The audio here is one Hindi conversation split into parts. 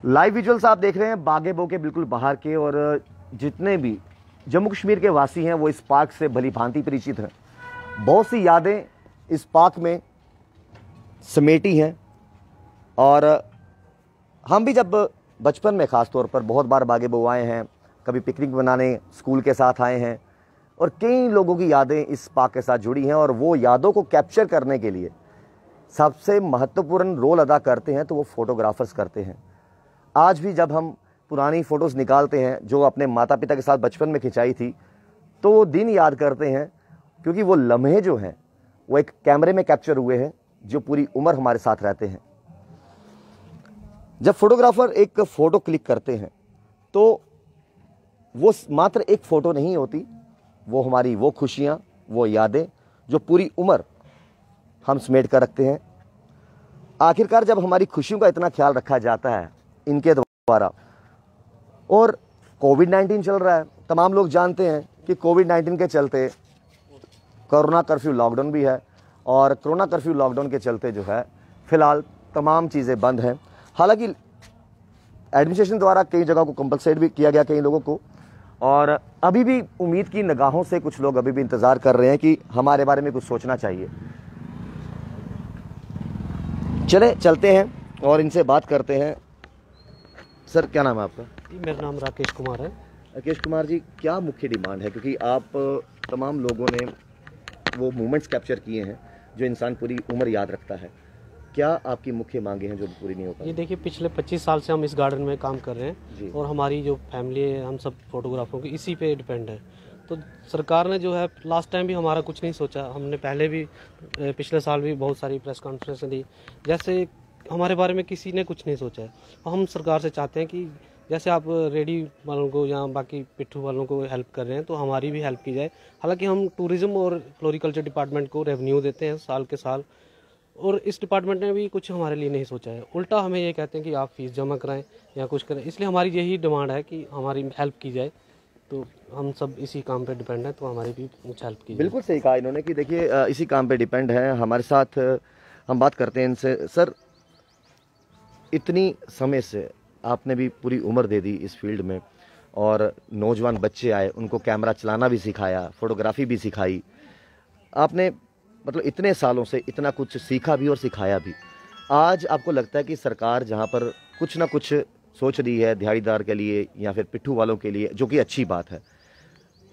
लाइव विजुअल्स आप देख रहे हैं बागे-बो के बिल्कुल बाहर के, और जितने भी जम्मू कश्मीर के वासी हैं वो इस पार्क से भली भांति परिचित हैं। बहुत सी यादें इस पार्क में समेटी हैं, और हम भी जब बचपन में ख़ास तौर पर बहुत बार बागे-बो आए हैं, कभी पिकनिक मनाने स्कूल के साथ आए हैं, और कई लोगों की यादें इस पार्क के साथ जुड़ी हैं। और वो यादों को कैप्चर करने के लिए सबसे महत्वपूर्ण रोल अदा करते हैं तो वो फोटोग्राफर्स करते हैं। आज भी जब हम पुरानी फ़ोटोज़ निकालते हैं जो अपने माता पिता के साथ बचपन में खिंचाई थी, तो वो दिन याद करते हैं, क्योंकि वो लम्हे जो हैं वो एक कैमरे में कैप्चर हुए हैं जो पूरी उम्र हमारे साथ रहते हैं। जब फोटोग्राफर एक फ़ोटो क्लिक करते हैं तो वो मात्र एक फ़ोटो नहीं होती, वो हमारी वो खुशियाँ, वो यादें जो पूरी उम्र हम समेट कर रखते हैं। आखिरकार जब हमारी खुशियों का इतना ख्याल रखा जाता है इनके द्वारा, और कोविड-19 चल रहा है, तमाम लोग जानते हैं कि कोविड-19 के चलते कोरोना कर्फ्यू लॉकडाउन भी है, और कोरोना कर्फ्यू लॉकडाउन के चलते जो है फ़िलहाल तमाम चीज़ें बंद हैं। हालांकि एडमिनिस्ट्रेशन द्वारा कई जगह को कंपलसेट भी किया गया कई लोगों को, और अभी भी उम्मीद की निगाहों से कुछ लोग अभी भी इंतज़ार कर रहे हैं कि हमारे बारे में कुछ सोचना चाहिए। चले चलते हैं और इनसे बात करते हैं। सर, क्या नाम है आपका? जी, मेरा नाम राकेश कुमार है। राकेश कुमार जी, क्या मुख्य डिमांड है, क्योंकि आप तमाम लोगों ने वो मोमेंट्स कैप्चर किए हैं जो इंसान पूरी उम्र याद रखता है, क्या आपकी मुख्य मांगे हैं जो पूरी नहीं हो पाई? ये देखिए, पिछले 25 साल से हम इस गार्डन में काम कर रहे हैं, और हमारी जो फैमिली है, हम सब फोटोग्राफरों की इसी पे डिपेंड है। तो सरकार ने जो है लास्ट टाइम भी हमारा कुछ नहीं सोचा। हमने पहले भी पिछले साल भी बहुत सारी प्रेस कॉन्फ्रेंस दी, जैसे हमारे बारे में किसी ने कुछ नहीं सोचा है। हम सरकार से चाहते हैं कि जैसे आप रेडी वालों को या बाकी पिट्ठू वालों को हेल्प कर रहे हैं, तो हमारी भी हेल्प की जाए। हालांकि हम टूरिज़्म और फ्लोरिकल्चर डिपार्टमेंट को रेवेन्यू देते हैं साल के साल, और इस डिपार्टमेंट ने भी कुछ हमारे लिए नहीं सोचा है। उल्टा हमें ये कहते हैं कि आप फीस जमा कराएं या कुछ करें। इसलिए हमारी यही डिमांड है कि हमारी हेल्प की जाए। तो हम सब इसी काम पे डिपेंड हैं, तो हमारी भी कुछ हेल्प की जाए। बिल्कुल सही कहा इन्होंने कि देखिए इसी काम पे डिपेंड है। हमारे साथ हम बात करते हैं इनसे। सर, इतनी समय से आपने भी पूरी उम्र दे दी इस फील्ड में, और नौजवान बच्चे आए, उनको कैमरा चलाना भी सिखाया, फोटोग्राफी भी सिखाई आपने, मतलब इतने सालों से इतना कुछ सीखा भी और सिखाया भी। आज आपको लगता है कि सरकार जहां पर कुछ ना कुछ सोच रही है दिहाड़ीदार के लिए या फिर पिट्ठू वालों के लिए, जो कि अच्छी बात है,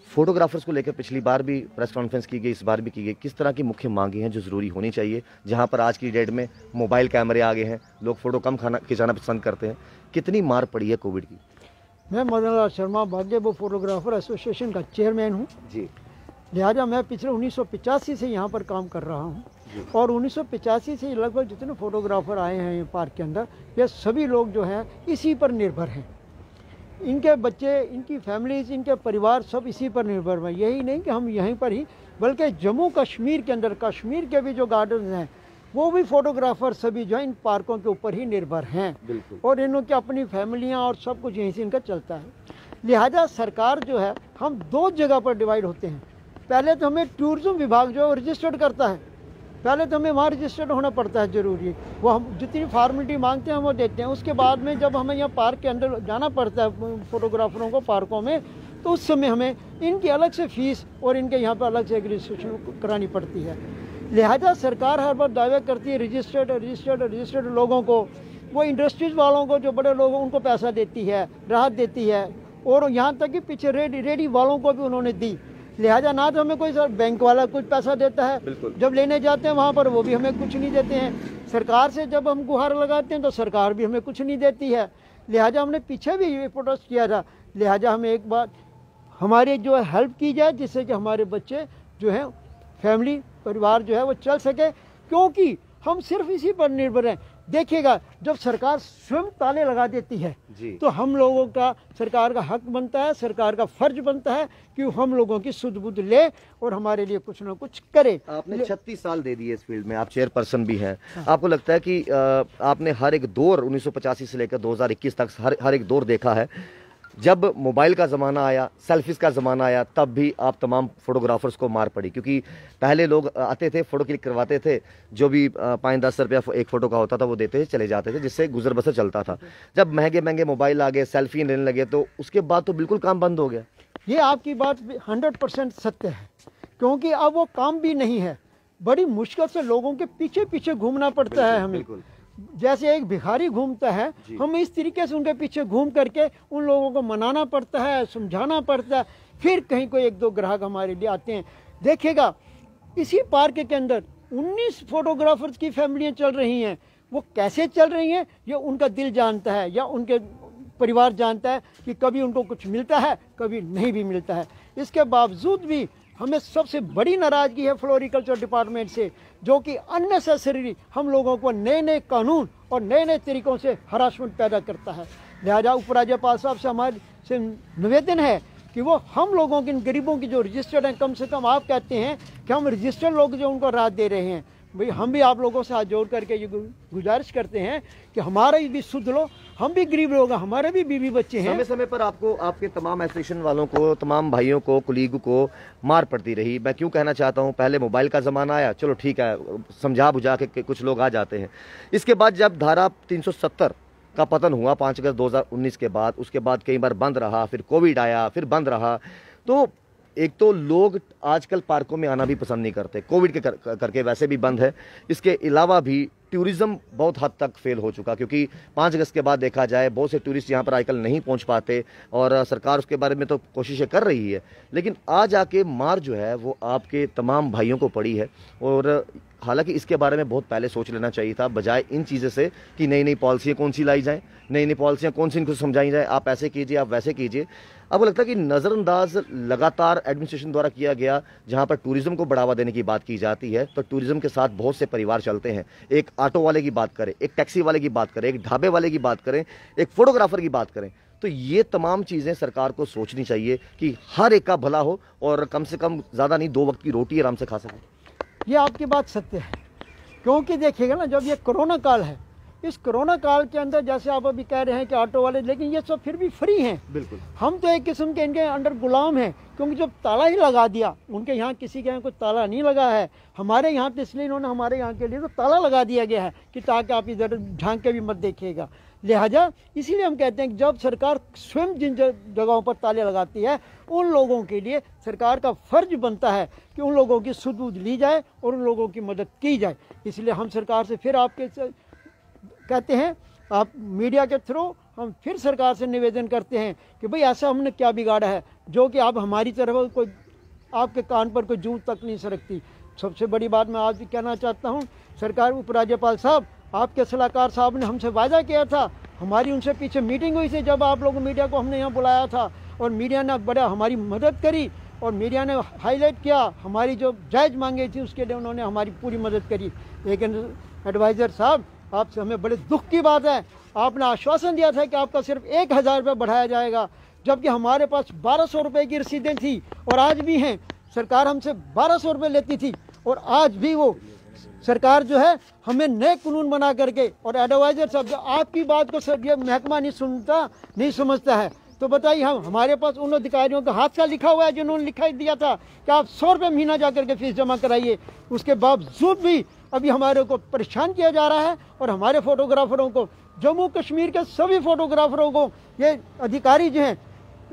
फोटोग्राफर्स को लेकर पिछली बार भी प्रेस कॉन्फ्रेंस की गई, इस बार भी की गई, किस तरह की मुख्य मांगे हैं जो ज़रूरी होनी चाहिए, जहां पर आज की डेट में मोबाइल कैमरे आ गए हैं, लोग फ़ोटो कम खिंचाना पसंद करते हैं, कितनी मार पड़ी है कोविड की? मैं मदन लाल शर्मा बागे-बो फोटोग्राफर एसोसिएशन का चेयरमैन हूँ जी। लिहाजा मैं पिछले 1985 से यहाँ पर काम कर रहा हूँ, और 1985 से लगभग जितने फोटोग्राफर आए हैं पार्क के अंदर, ये सभी लोग जो हैं इसी पर निर्भर हैं। इनके बच्चे, इनकी फैमिलीज, इनके परिवार सब इसी पर निर्भर हैं। यही नहीं कि हम यहीं पर ही, बल्कि जम्मू कश्मीर के अंदर, कश्मीर के भी जो गार्डन हैं वो भी फोटोग्राफर सभी जो है इन पार्कों के ऊपर ही निर्भर हैं, और इनकी अपनी फैमिलियां और सब कुछ यहीं से इनका चलता है। लिहाजा सरकार जो है, हम दो जगह पर डिवाइड होते हैं। पहले तो हमें टूरिज्म विभाग जो है रजिस्टर्ड करता है, पहले तो हमें वहाँ रजिस्टर्ड होना पड़ता है, ज़रूरी। वो हम जितनी फार्मेलिटी मांगते हैं वो देते हैं। उसके बाद में जब हमें यहाँ पार्क के अंदर जाना पड़ता है फोटोग्राफरों को पार्कों में, तो उस समय हमें इनकी अलग से फीस और इनके यहाँ पर अलग से रजिस्ट्रेशन करानी पड़ती है। लिहाजा सरकार हर बार दावे करती है रजिस्टर्ड लोगों को, वो इंडस्ट्रीज वालों को, जो बड़े लोग उनको पैसा देती है, राहत देती है, और यहाँ तक कि पीछे रेडी वालों को भी उन्होंने दी। लिहाजा ना तो हमें कोई बैंक वाला कुछ पैसा देता है, जब लेने जाते हैं वहाँ पर वो भी हमें कुछ नहीं देते हैं। सरकार से जब हम गुहार लगाते हैं तो सरकार भी हमें कुछ नहीं देती है। लिहाजा हमने पीछे भी ये प्रोटेस्ट किया था। लिहाजा हमें एक बार हमारी जो है हेल्प की जाए, जिससे कि हमारे बच्चे जो हैं, फैमिली परिवार जो है वो चल सके, क्योंकि हम सिर्फ इसी पर निर्भर हैं। देखिएगा, जब सरकार स्वयं ताले लगा देती है तो हम लोगों का, सरकार का हक बनता है, सरकार का फर्ज बनता है कि हम लोगों की सुध बुध ले और हमारे लिए कुछ ना कुछ करे। आपने 36 साल दे दिए इस फील्ड में, आप चेयरपर्सन भी हैं। आपको लगता है कि आपने हर एक दौर 1985 से लेकर 2021 तक हर एक दौर देखा है, जब मोबाइल का ज़माना आया, सेल्फीज़ का ज़माना आया, तब भी आप तमाम फोटोग्राफर्स को मार पड़ी, क्योंकि पहले लोग आते थे, फ़ोटो क्लिक करवाते थे, जो भी 5-10 रुपया एक फ़ोटो का होता था वो देते थे, चले जाते थे, जिससे गुजर बसर चलता था। जब महंगे महंगे मोबाइल आ गए, सेल्फी लेने लगे, तो उसके बाद तो बिल्कुल काम बंद हो गया। ये आपकी बात 100% सत्य है, क्योंकि अब वो काम भी नहीं है। बड़ी मुश्किल से लोगों के पीछे पीछे घूमना पड़ता है हमें। जैसे एक भिखारी घूमता है, हम इस तरीके से उनके पीछे घूम करके उन लोगों को मनाना पड़ता है, समझाना पड़ता है, फिर कहीं कोई 1-2 ग्राहक हमारे लिए आते हैं। देखिएगा, इसी पार्क के अंदर 19 फोटोग्राफर्स की फैमिलियां चल रही हैं। वो कैसे चल रही हैं ये उनका दिल जानता है, या उनके परिवार जानता है कि कभी उनको कुछ मिलता है, कभी नहीं भी मिलता है। इसके बावजूद भी हमें सबसे बड़ी नाराज़गी है फ्लोरिकल्चर डिपार्टमेंट से, जो कि अननेसेसरी हम लोगों को नए नए कानून और नए नए तरीक़ों से हरासमेंट पैदा करता है। लिहाजा उपराज्यपाल साहब से हमारे से निवेदन है कि वो हम लोगों के, इन गरीबों की जो रजिस्टर्ड हैं, कम से कम आप कहते हैं कि हम रजिस्टर्ड लोग जो उनको राहत दे रहे हैं, भाई हम भी आप लोगों से हाथ जोड़ करके ये गुजारिश करते हैं कि हमारा भी सुध लो, हम भी गरीब लोग हैं, हमारे भी बीवी बच्चे हैं। समय समय पर आपको, आपके तमाम एसोसिएशन वालों को, तमाम भाइयों को, कुलीग को मार पड़ती रही। मैं क्यों कहना चाहता हूं, पहले मोबाइल का ज़माना आया, चलो ठीक है, समझा बुझा के कुछ लोग आ जाते हैं। इसके बाद जब धारा 370 का पतन हुआ 5 अगस्त 2019 के बाद, उसके बाद कई बार बंद रहा, फिर कोविड आया, फिर बंद रहा, तो एक तो लोग आजकल पार्कों में आना भी पसंद नहीं करते, कोविड के करके वैसे भी बंद है। इसके अलावा भी टूरिज़्म बहुत हद तक फेल हो चुका, क्योंकि 5 अगस्त के बाद देखा जाए बहुत से टूरिस्ट यहाँ पर आजकल नहीं पहुँच पाते, और सरकार उसके बारे में तो कोशिशें कर रही है, लेकिन आज आके मार जो है वो आपके तमाम भाइयों को पड़ी है। और हालांकि इसके बारे में बहुत पहले सोच लेना चाहिए था, बजाय इन चीज़ों से कि नई नई पॉलिसियाँ कौन सी लाई जाएँ, नई नई पॉलिसियाँ कौन सी इनको समझाई जाए, आप ऐसे कीजिए, आप वैसे कीजिए। अब लगता है कि नज़रअंदाज लगातार एडमिनिस्ट्रेशन द्वारा किया गया। जहां पर टूरिज्म को बढ़ावा देने की बात की जाती है, तो टूरिज्म के साथ बहुत से परिवार चलते हैं। एक ऑटो वाले की बात करें, एक टैक्सी वाले की बात करें, एक ढाबे वाले की बात करें, एक फोटोग्राफर की बात करें, तो ये तमाम चीज़ें सरकार को सोचनी चाहिए कि हर एक का भला हो, और कम से कम ज़्यादा नहीं, 2 वक्त की रोटी आराम से खा सकें। ये आपकी बात सत्य है, क्योंकि देखिएगा ना, जब ये कोरोना काल है, इस कोरोना काल के अंदर जैसे आप अभी कह रहे हैं कि ऑटो वाले, लेकिन ये सब फिर भी फ्री हैं। बिल्कुल, हम तो एक किस्म के इनके अंडर गुलाम हैं, क्योंकि जब ताला ही लगा दिया, उनके यहाँ किसी के यहाँ कोई ताला नहीं लगा है, हमारे यहाँ तो इसलिए इन्होंने हमारे यहाँ के लिए तो ताला लगा दिया गया है कि ताकि आप इधर झांक के भी मत देखिएगा। लिहाजा इसीलिए हम कहते हैं कि जब सरकार स्वयं जिन जगहों पर ताले लगाती है, उन लोगों के लिए सरकार का फर्ज बनता है कि उन लोगों की सुध ली जाए और उन लोगों की मदद की जाए। इसलिए हम सरकार से फिर आपके कहते हैं, आप मीडिया के थ्रू हम फिर सरकार से निवेदन करते हैं कि भाई ऐसा हमने क्या बिगाड़ा है जो कि आप हमारी तरफ कोई, आपके कान पर कोई जूं तक नहीं सरकती। सबसे बड़ी बात मैं आज भी कहना चाहता हूं, सरकार, उपराज्यपाल साहब, आपके सलाहकार साहब ने हमसे वायदा किया था, हमारी उनसे पीछे मीटिंग हुई थी जब आप लोगों मीडिया को हमने यहाँ बुलाया था, और मीडिया ने बड़ा हमारी मदद करी, और मीडिया ने हाईलाइट किया, हमारी जो जायज़ मांगे थी उसके लिए उन्होंने हमारी पूरी मदद करी। लेकिन एडवाइज़र साहब, आपसे हमें बड़े दुख की बात है, आपने आश्वासन दिया था कि आपका सिर्फ 1000 रुपये बढ़ाया जाएगा, जबकि हमारे पास 1200 रुपये की रसीदें थी, और आज भी हैं। सरकार हमसे 1200 रुपये लेती थी, और आज भी वो सरकार जो है हमें नए कानून बना करके, और एडवाइज़र साहब, आपकी बात को सब ये महकमा नहीं समझता है, तो बताइए, हम हमारे पास उन अधिकारियों का हाथ का लिखा हुआ है जिन्होंने लिखा दिया था कि आप 100 रुपये महीना जा करके फीस जमा कराइए। उसके बावजूद भी अभी हमारे को परेशान किया जा रहा है, और हमारे फोटोग्राफरों को, जम्मू कश्मीर के सभी फोटोग्राफरों को ये अधिकारी जो हैं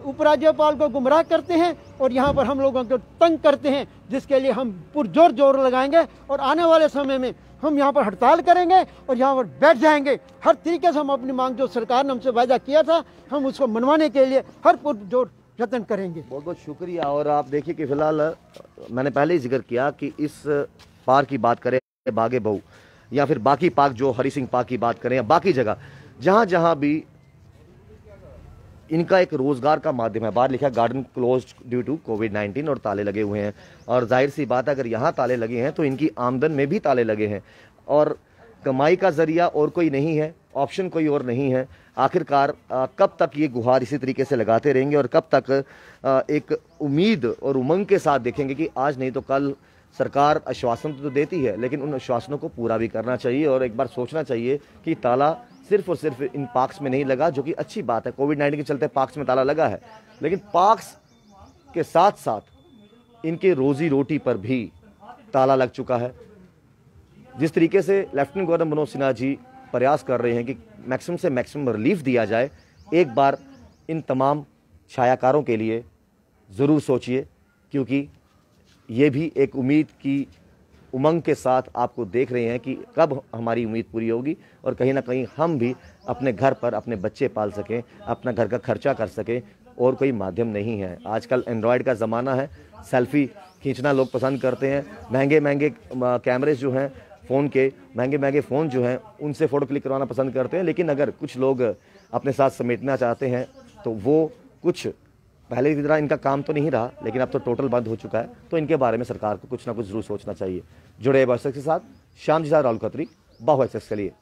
उपराज्यपाल को गुमराह करते हैं, और यहाँ पर हम लोगों को तंग करते हैं, जिसके लिए हम पुरजोर जोर लगाएंगे, और आने वाले समय में हम यहाँ पर हड़ताल करेंगे और यहाँ पर बैठ जाएंगे। हर तरीके से हम अपनी मांग, जो सरकार ने हमसे वायदा किया था, हम उसको मनवाने के लिए हर पुरजोर यत्न करेंगे। बहुत बहुत शुक्रिया। और आप देखिए कि फिलहाल मैंने पहले ही जिक्र किया कि इस पार्क की बात करें, बागे बहू, या फिर बाकी पार्क जो हरी सिंह पार्क की बात करें, या बाकी जगह जहाँ जहाँ भी इनका एक रोजगार का माध्यम है, बाहर लिखा है गार्डन क्लोज्ड ड्यू टू कोविड-19, और ताले लगे हुए हैं। और जाहिर सी बात है, अगर यहाँ ताले लगे हैं तो इनकी आमदन में भी ताले लगे हैं, और कमाई का जरिया और कोई नहीं है, ऑप्शन कोई और नहीं है। आखिरकार कब तक ये गुहार इसी तरीके से लगाते रहेंगे, और कब तक एक उम्मीद और उमंग के साथ देखेंगे कि आज नहीं तो कल सरकार आश्वासन तो देती है, लेकिन उन आश्वासनों को पूरा भी करना चाहिए, और एक बार सोचना चाहिए कि ताला सिर्फ और सिर्फ इन पार्क्स में नहीं लगा, जो कि अच्छी बात है। कोविड-19 के चलते पार्क्स में ताला लगा है, लेकिन पार्क्स के साथ साथ इनके रोजी रोटी पर भी ताला लग चुका है। जिस तरीके से लेफ्टिनेंट गवर्नर मनोज सिन्हा जी प्रयास कर रहे हैं कि मैक्सिमम से मैक्सिमम रिलीफ दिया जाए, एक बार इन तमाम छायाकारों के लिए ज़रूर सोचिए, क्योंकि ये भी एक उम्मीद की उमंग के साथ आपको देख रहे हैं कि कब हमारी उम्मीद पूरी होगी और कहीं ना कहीं हम भी अपने घर पर अपने बच्चे पाल सकें, अपना घर का खर्चा कर सकें, और कोई माध्यम नहीं है। आजकल एंड्रॉयड का ज़माना है, सेल्फी खींचना लोग पसंद करते हैं, महंगे महंगे कैमरे जो हैं फ़ोन के, महंगे महंगे फ़ोन जो हैं उनसे फ़ोटो क्लिक करवाना पसंद करते हैं। लेकिन अगर कुछ लोग अपने साथ समेटना चाहते हैं तो वो कुछ पहले की तरह इनका काम तो नहीं रहा, लेकिन अब तो टोटल बंद हो चुका है। तो इनके बारे में सरकार को कुछ ना कुछ ज़रूर सोचना चाहिए। जुड़े बाहुए एक्सेस के साथ श्याम जी राहुल खत्री, बाहुए एक्सेस के लिए।